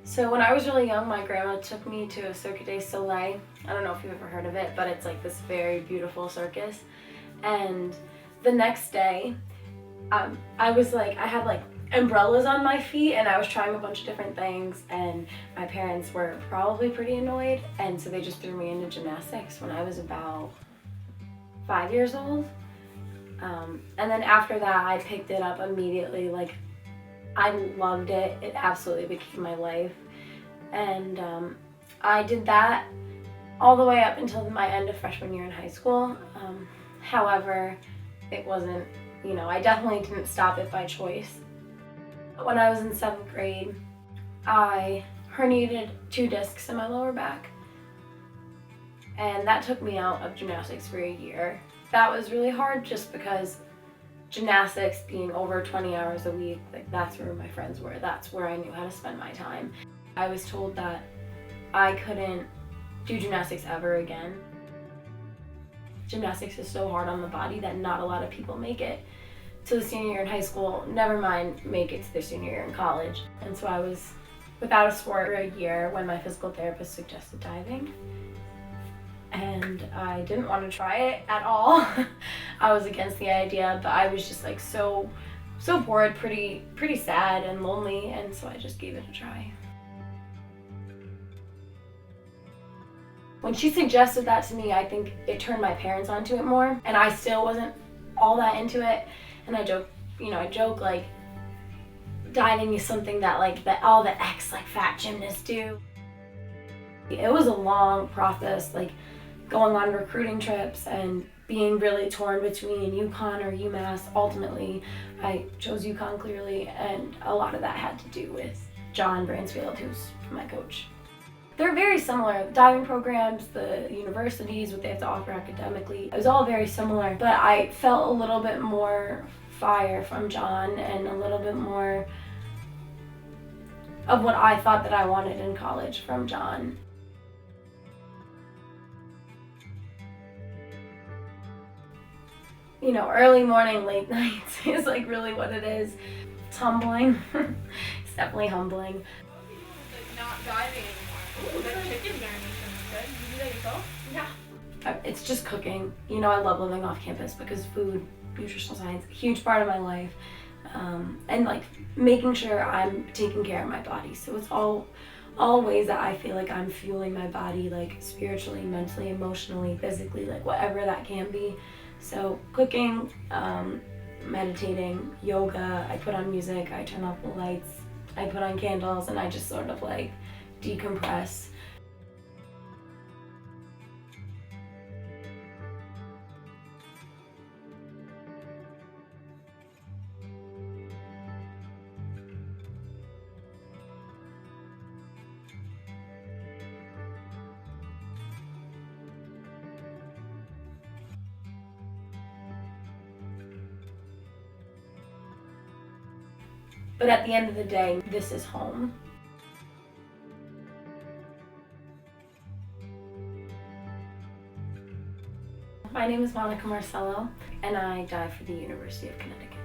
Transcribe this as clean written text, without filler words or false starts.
So when I was really young, my grandma took me to a Cirque du Soleil. I don't know if you've ever heard of it, but it's like this very beautiful circus. And the next day, I had like umbrellas on my feet and I was trying a bunch of different things, and my parents were probably pretty annoyed, and so they just threw me into gymnastics when I was about 5 years old. And then after that, I picked it up immediately. Like, I loved it. It absolutely became my life. And I did that all the way up until my end of freshman year in high school. However, it wasn't, I definitely didn't stop it by choice. When I was in 7th grade, I herniated 2 discs in my lower back. And that took me out of gymnastics for a year. That was really hard just because gymnastics being over 20 hours a week, like that's where my friends were. That's where I knew how to spend my time. I was told that I couldn't do gymnastics ever again. Gymnastics is so hard on the body that not a lot of people make it to the senior year in high school, never mind make it to their senior year in college. And so I was without a sport for a year when my physical therapist suggested diving. And I didn't want to try it at all. I was against the idea, but I was just like so bored, pretty sad and lonely, and so I just gave it a try. When she suggested that to me, I think it turned my parents onto it more, and I still wasn't all that into it. And I joke like diving is something that all the fat gymnasts do. It was a long process, like going on recruiting trips and being really torn between UConn or UMass. Ultimately, I chose UConn clearly, and a lot of that had to do with John Bransfield, who's my coach. They're very similar. Diving programs, the universities, what they have to offer academically, it was all very similar, but I felt a little bit more fire from John and a little bit more of what I thought that I wanted in college from John. Early morning, late nights is like really what it is. It's humbling. It's definitely humbling. Not diving anymore. Ooh, that chicken marination is good. You do that yourself? Yeah. It's just cooking. I love living off campus because food, nutritional science, a huge part of my life. And like making sure I'm taking care of my body. So it's all ways that I feel like I'm fueling my body, like spiritually, mentally, emotionally, physically, like whatever that can be. So cooking, meditating, yoga, I put on music, I turn off the lights, I put on candles, and I just sort of like decompress. But at the end of the day, this is home. My name is Monica Marcello, and I dive for the University of Connecticut.